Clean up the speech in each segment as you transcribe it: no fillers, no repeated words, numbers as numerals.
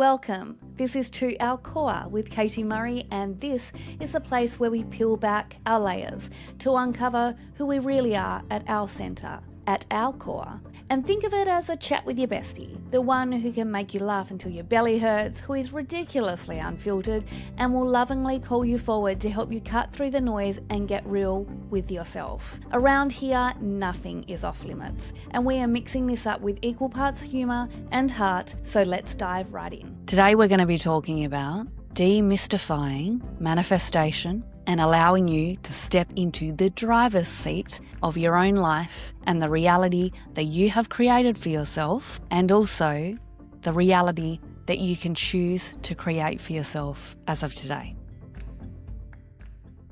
Welcome. This is To Our Core with Katie Murray, and this is the place where we peel back our layers to uncover who we really are at our centre, at our core. And think of it as a chat with your bestie, the one who can make you laugh until your belly hurts, who is ridiculously unfiltered and will lovingly call you forward to help you cut through the noise and get real with yourself. Around here, nothing is off limits, and we are mixing this up with equal parts humour and heart, so let's dive right in. Today we're going to be talking about demystifying manifestation and allowing you to step into the driver's seat of your own life and the reality that you have created for yourself, and also the reality that you can choose to create for yourself as of today.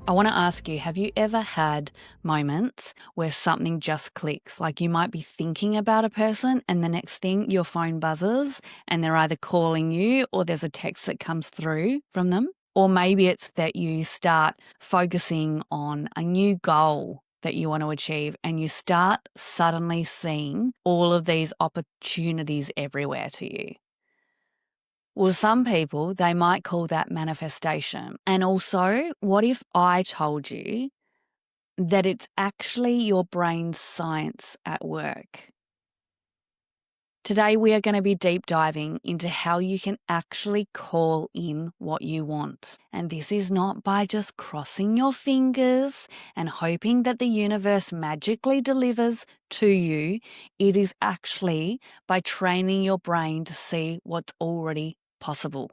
I want to ask you, have you ever had moments where something just clicks? Like you might be thinking about a person and the next thing your phone buzzes and they're either calling you or there's a text that comes through from them. Or maybe it's that you start focusing on a new goal that you want to achieve and you start suddenly seeing all of these opportunities everywhere to you. Well, some people, they might call that manifestation. And also, what if I told you that it's actually your brain's science at work? Today, we are going to be deep diving into how you can actually call in what you want. And this is not by just crossing your fingers and hoping that the universe magically delivers to you. It is actually by training your brain to see what's already possible.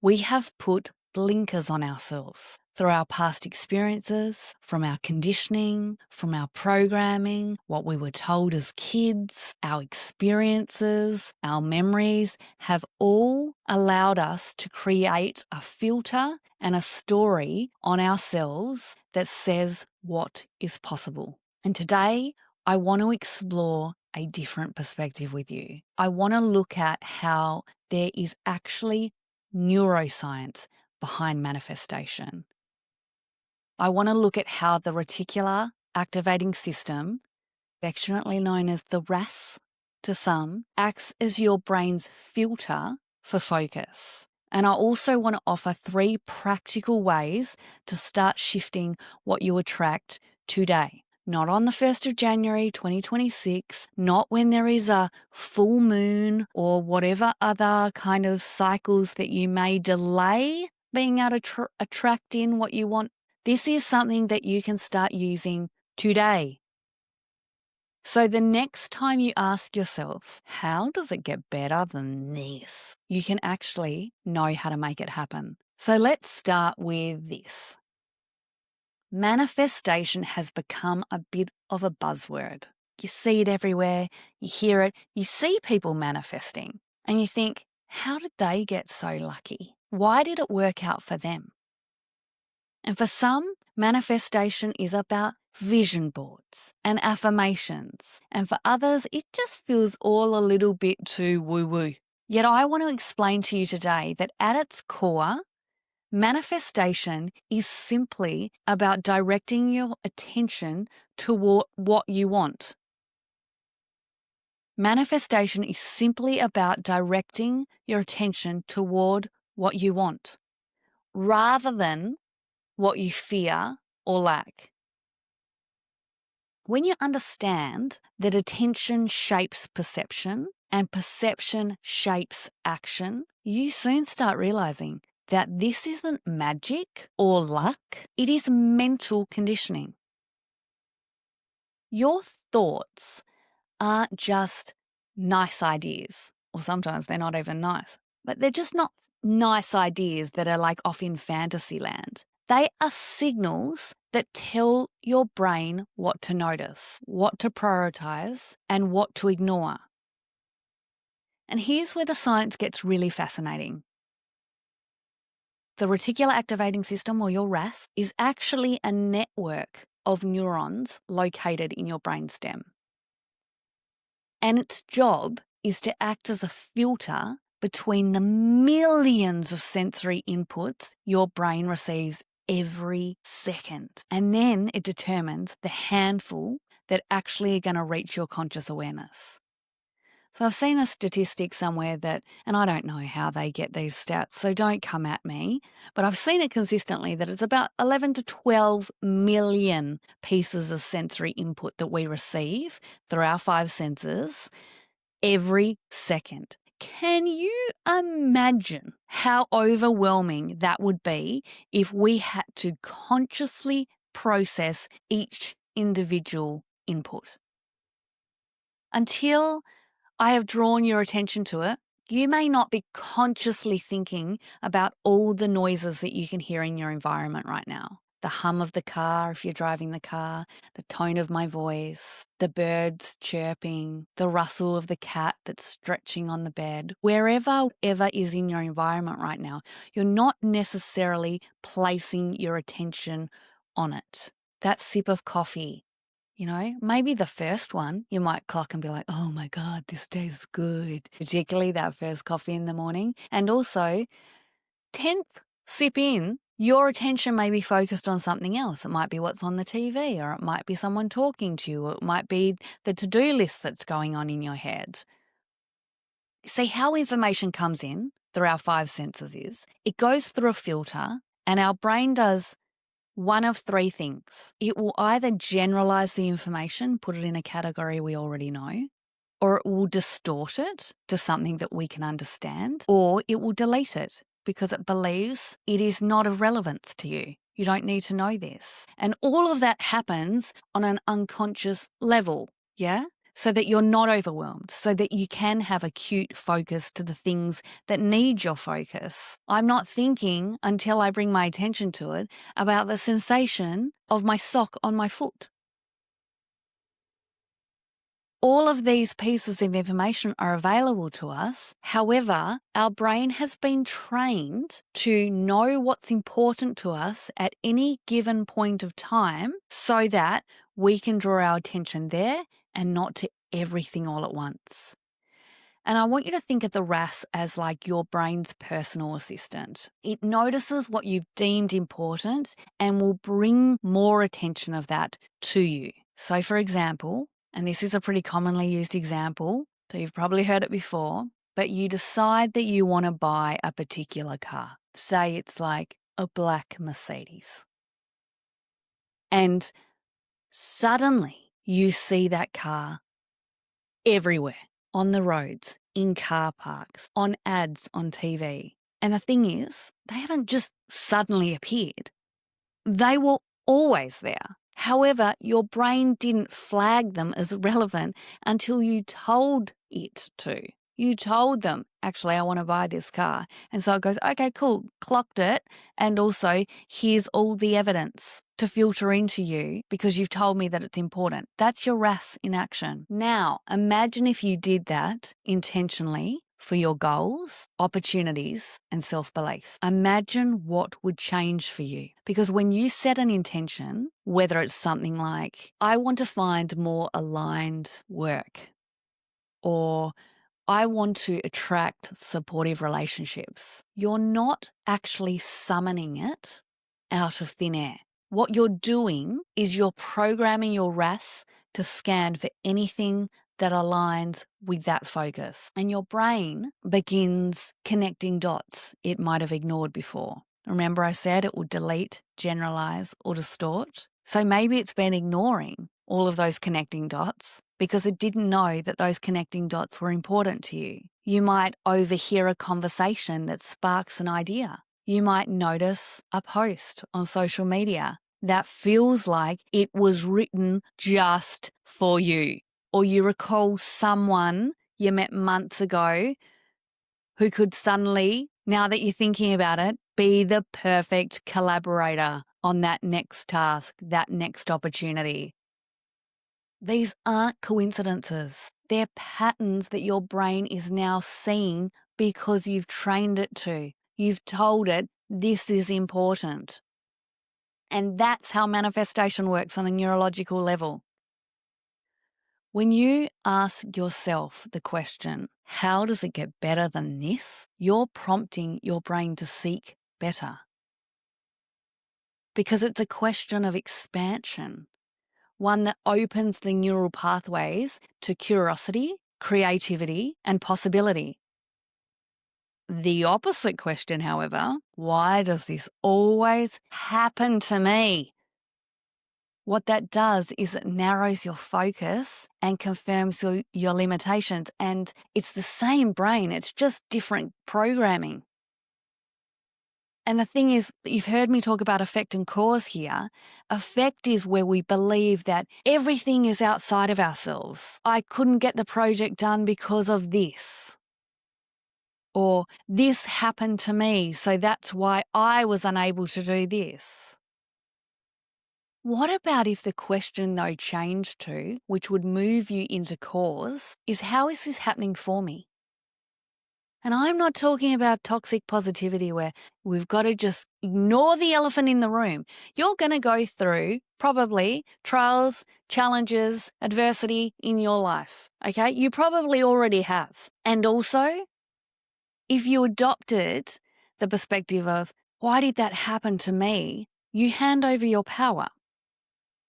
We have put blinkers on ourselves through our past experiences, from our conditioning, from our programming, what we were told as kids, our experiences, our memories have all allowed us to create a filter and a story on ourselves that says what is possible. And today, I want to explore a different perspective with you. I want to look at how there is actually neuroscience behind manifestation. I want to look at how the reticular activating system, affectionately known as the RAS to some, acts as your brain's filter for focus. And I also want to offer 3 practical ways to start shifting what you attract today. Not on the 1st of January 2026, not when there is a full moon or whatever other kind of cycles that you may delay being able to attract in what you want. This is something that you can start using today. So the next time you ask yourself, how does it get better than this? You can actually know how to make it happen. So let's start with this. Manifestation has become a bit of a buzzword. You see it everywhere, you hear it, you see people manifesting, and you think, how did they get so lucky? Why did it work out for them? And for some, manifestation is about vision boards and affirmations. And for others, it just feels all a little bit too woo-woo. Yet I want to explain to you today that at its core, manifestation is simply about directing your attention toward what you want. Manifestation is simply about directing your attention toward what you want, rather than what you fear or lack. When you understand that attention shapes perception and perception shapes action, you soon start realizing that this isn't magic or luck, it is mental conditioning. Your thoughts aren't just nice ideas, or sometimes they're not even nice, but they're just not nice ideas that are like off in fantasy land. They are signals that tell your brain what to notice, what to prioritize, and what to ignore. And here's where the science gets really fascinating. The reticular activating system, or your RAS, is actually a network of neurons located in your brainstem. And its job is to act as a filter between the millions of sensory inputs your brain receives every second. And then it determines the handful that actually are going to reach your conscious awareness. So I've seen a statistic somewhere that, and I don't know how they get these stats, so don't come at me, but I've seen it consistently that it's about 11 to 12 million pieces of sensory input that we receive through our five senses every second. Can you imagine how overwhelming that would be if we had to consciously process each individual input? Until I have drawn your attention to it, you may not be consciously thinking about all the noises that you can hear in your environment right now. The hum of the car if you're driving the car, the tone of my voice, the birds chirping, the rustle of the cat that's stretching on the bed. Wherever is in your environment right now, you're not necessarily placing your attention on it. That sip of coffee, maybe the first one you might clock and be like, oh my God, this tastes good, particularly that first coffee in the morning. And also, 10th sip in, your attention may be focused on something else. It might be what's on the TV, or it might be someone talking to you, or it might be the to-do list that's going on in your head. See, how information comes in through our five senses is it goes through a filter, and our brain does one of three things. It will either generalize the information, put it in a category we already know, or it will distort it to something that we can understand, or it will delete it because it believes it is not of relevance to you. You don't need to know this. And all of that happens on an unconscious level, yeah? So that you're not overwhelmed, so that you can have acute focus to the things that need your focus. I'm not thinking, until I bring my attention to it, about the sensation of my sock on my foot. All of these pieces of information are available to us. However, our brain has been trained to know what's important to us at any given point of time so that we can draw our attention there and not to everything all at once. And I want you to think of the RAS as like your brain's personal assistant. It notices what you've deemed important and will bring more attention of that to you. So for example, and this is a pretty commonly used example, so you've probably heard it before, but you decide that you want to buy a particular car. Say it's like a black Mercedes. And suddenly you see that car everywhere, on the roads, in car parks, on ads on TV. And the thing is, they haven't just suddenly appeared. They were always there. However, your brain didn't flag them as relevant until you told it to. You told them, actually, I want to buy this car. And so it goes, okay, cool, clocked it. And also, here's all the evidence to filter into you because you've told me that it's important. That's your RAS in action. Now, imagine if you did that intentionally for your goals, opportunities, and self-belief. Imagine what would change for you. Because when you set an intention, whether it's something like, I want to find more aligned work, or I want to attract supportive relationships, you're not actually summoning it out of thin air. What you're doing is you're programming your RAS to scan for anything that aligns with that focus. And your brain begins connecting dots it might have ignored before. Remember I said it will delete, generalize, or distort? So maybe it's been ignoring all of those connecting dots because it didn't know that those connecting dots were important to you. You might overhear a conversation that sparks an idea. You might notice a post on social media that feels like it was written just for you. Or you recall someone you met months ago who could suddenly, now that you're thinking about it, be the perfect collaborator on that next task, that next opportunity. These aren't coincidences. They're patterns that your brain is now seeing because you've trained it to. You've told it this is important. And that's how manifestation works on a neurological level. When you ask yourself the question, how does it get better than this? You're prompting your brain to seek better. Because it's a question of expansion, one that opens the neural pathways to curiosity creativity, and possibility. The opposite question, however, why does this always happen to me? What that does is it narrows your focus and confirms your limitations. And it's the same brain, it's just different programming. And the thing is, you've heard me talk about effect and cause here. Effect is where we believe that everything is outside of ourselves. I couldn't get the project done because of this. Or this happened to me, so that's why I was unable to do this. What about if the question, though, changed to, which would move you into cause, is how is this happening for me? And I'm not talking about toxic positivity where we've got to just ignore the elephant in the room. You're going to go through probably trials, challenges, adversity in your life, okay? You probably already have. And also, if you adopted the perspective of, why did that happen to me? You hand over your power.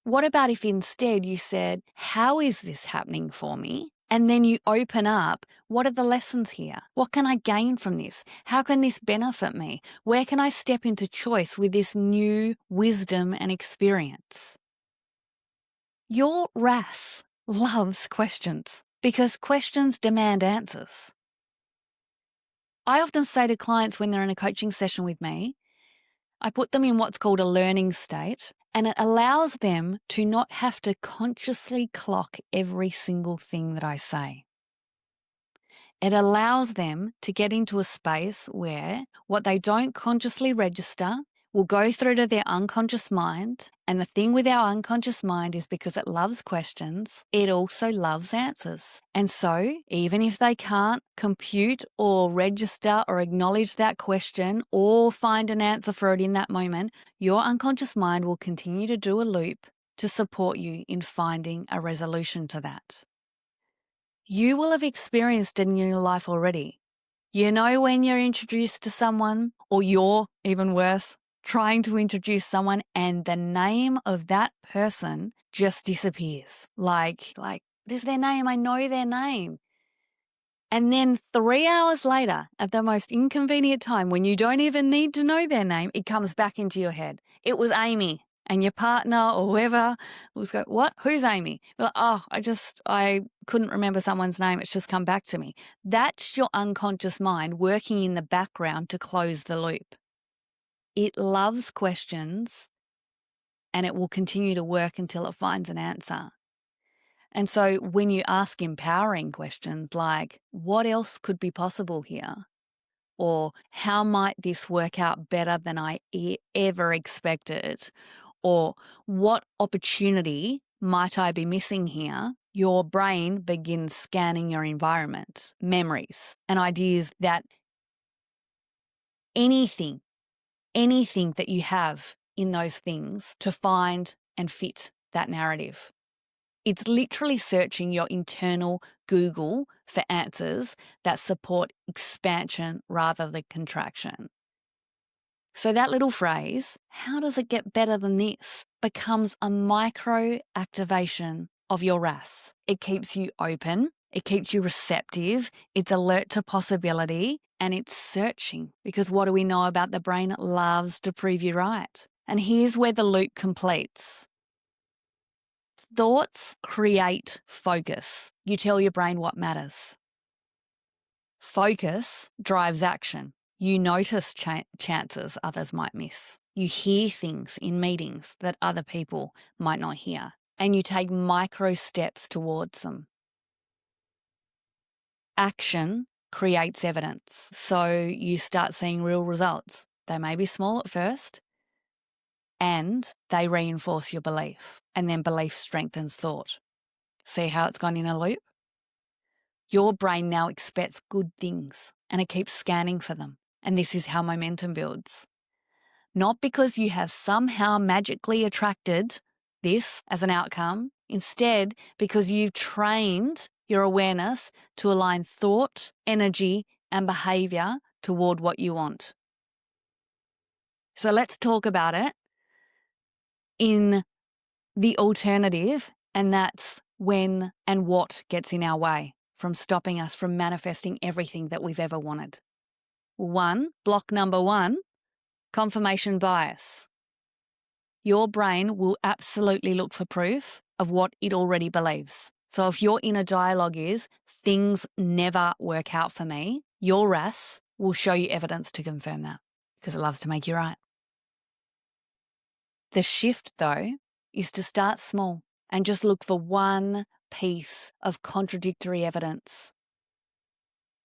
What about if instead you said, how is this happening for me? And then you open up, what are the lessons here? What can I gain from this? How can this benefit me? Where can I step into choice with this new wisdom and experience? Your RAS loves questions because questions demand answers. I often say to clients when they're in a coaching session with me, I put them in what's called a learning state, and it allows them to not have to consciously clock every single thing that I say. It allows them to get into a space where what they don't consciously register will go through to their unconscious mind. And the thing with our unconscious mind is because it loves questions, it also loves answers. And so even if they can't compute or register or acknowledge that question or find an answer for it in that moment, your unconscious mind will continue to do a loop to support you in finding a resolution to that. You will have experienced it in your life already. You know when you're introduced to someone, or you're, even worse, trying to introduce someone and the name of that person just disappears. Like, what is their name? I know their name. And then 3 hours later, at the most inconvenient time when you don't even need to know their name, it comes back into your head. It was Amy. And your partner or whoever will go, what? Who's Amy? You're like, oh, I couldn't remember someone's name. It's just come back to me. That's your unconscious mind working in the background to close the loop. It loves questions and it will continue to work until it finds an answer. And so when you ask empowering questions like, what else could be possible here? Or how might this work out better than I ever expected? Or what opportunity might I be missing here? Your brain begins scanning your environment, memories, and ideas that anything that you have in those things to find and fit that narrative. It's literally searching your internal Google for answers that support expansion rather than contraction. So that little phrase, how does it get better than this, becomes a micro activation of your RAS. It keeps you open, it keeps you receptive, it's alert to possibility, and it's searching. Because what do we know about the brain? It loves to prove you right. And here's where the loop completes. Thoughts create focus. You tell your brain what matters. Focus drives action. You notice chances others might miss. You hear things in meetings that other people might not hear, and you take micro steps towards them. Action creates evidence, so you start seeing real results. They may be small at first, and they reinforce your belief, and then belief strengthens thought. See how it's gone in a loop? Your brain now expects good things, and it keeps scanning for them. And this is how momentum builds. Not because you have somehow magically attracted this as an outcome, instead because you've trained your awareness to align thought, energy, and behaviour toward what you want. So let's talk about it in the alternative, and that's when and what gets in our way. from stopping us from manifesting everything that we've ever wanted. Block number one, confirmation bias. Your brain will absolutely look for proof of what it already believes. So if your inner dialogue is, things never work out for me, your RAS will show you evidence to confirm that because it loves to make you right. The shift, though, is to start small and just look for one piece of contradictory evidence.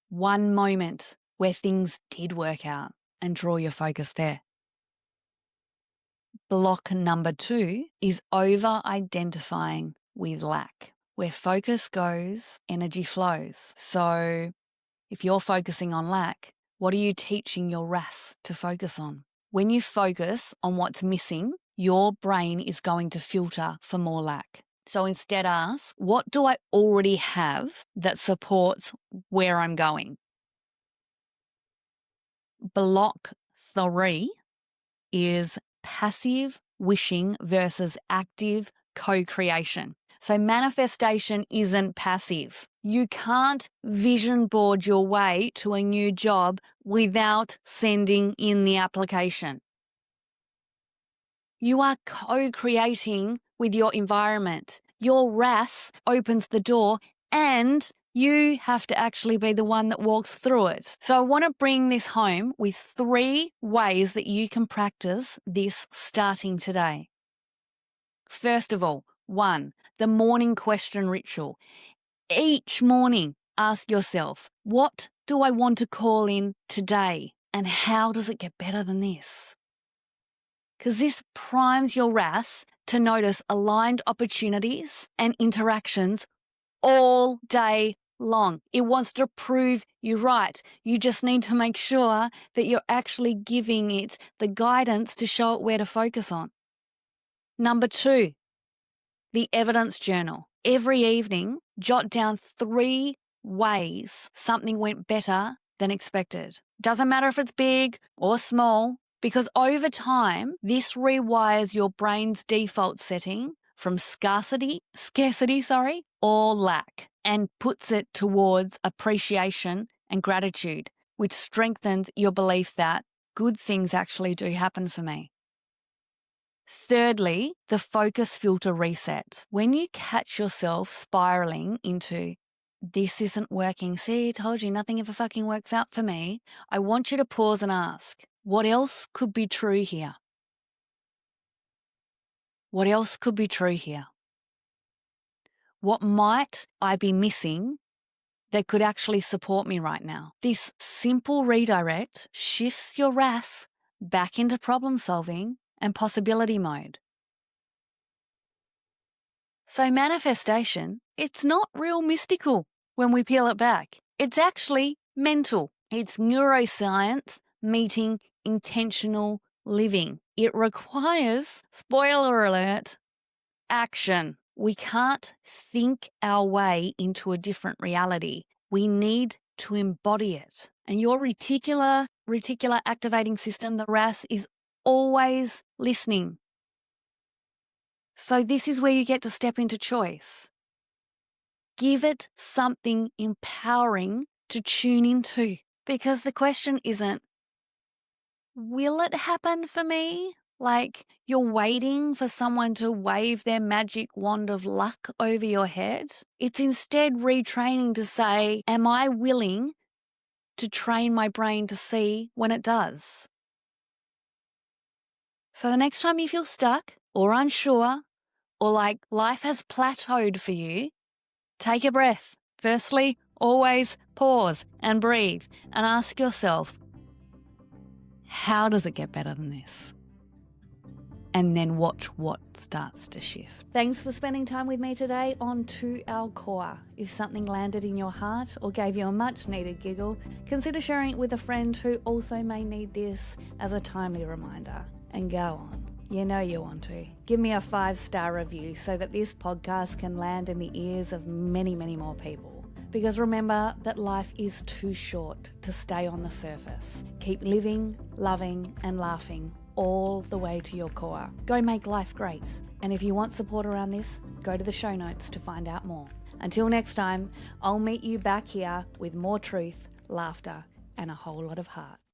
One moment where things did work out and draw your focus there. Block number 2 is over-identifying with lack. Where focus goes, energy flows. So if you're focusing on lack, what are you teaching your RAS to focus on? When you focus on what's missing, your brain is going to filter for more lack. So instead ask, what do I already have that supports where I'm going? Block 3 is passive wishing versus active co-creation. So manifestation isn't passive. You can't vision board your way to a new job without sending in the application. You are co-creating with your environment. Your RAS opens the door and you have to actually be the one that walks through it. So I want to bring this home with 3 ways that you can practice this starting today. First of all, 1, the morning question ritual. Each morning, ask yourself, what do I want to call in today? And how does it get better than this? Because this primes your RAS to notice aligned opportunities and interactions all day long. It wants to prove you right. You just need to make sure that you're actually giving it the guidance to show it where to focus on. Number 2, the evidence journal. Every evening, jot down 3 ways something went better than expected. Doesn't matter if it's big or small, because over time, this rewires your brain's default setting from scarcity, or lack, and puts it towards appreciation and gratitude, which strengthens your belief that good things actually do happen for me. Thirdly, the focus filter reset. When you catch yourself spiraling into, this isn't working, see, I told you nothing ever fucking works out for me, I want you to pause and ask, what else could be true here? What else could be true here? What might I be missing that could actually support me right now? This simple redirect shifts your RAS back into problem solving and possibility mode. So manifestation, it's not real mystical when we peel it back. It's actually mental. It's neuroscience meeting intentional living. It requires, spoiler alert, action. We can't think our way into a different reality. We need to embody it. And your reticular activating system, the RAS, is always listening. So this is where you get to step into choice. Give it something empowering to tune into, because the question isn't, will it happen for me? Like you're waiting for someone to wave their magic wand of luck over your head. It's instead retraining to say, am I willing to train my brain to see when it does? So the next time you feel stuck or unsure, or like life has plateaued for you, take a breath. Firstly, always pause and breathe and ask yourself, how does it get better than this? And then watch what starts to shift. Thanks for spending time with me today on To Our Core. If something landed in your heart or gave you a much needed giggle, consider sharing it with a friend who also may need this as a timely reminder. And go on. You know you want to. Give me a 5-star review so that this podcast can land in the ears of many, many more people. Because remember that life is too short to stay on the surface. Keep living, loving, and laughing all the way to your core. Go make life great And if you want support around this, go to the show notes to find out more. Until next time, I'll meet you back here with more truth, laughter, and a whole lot of heart.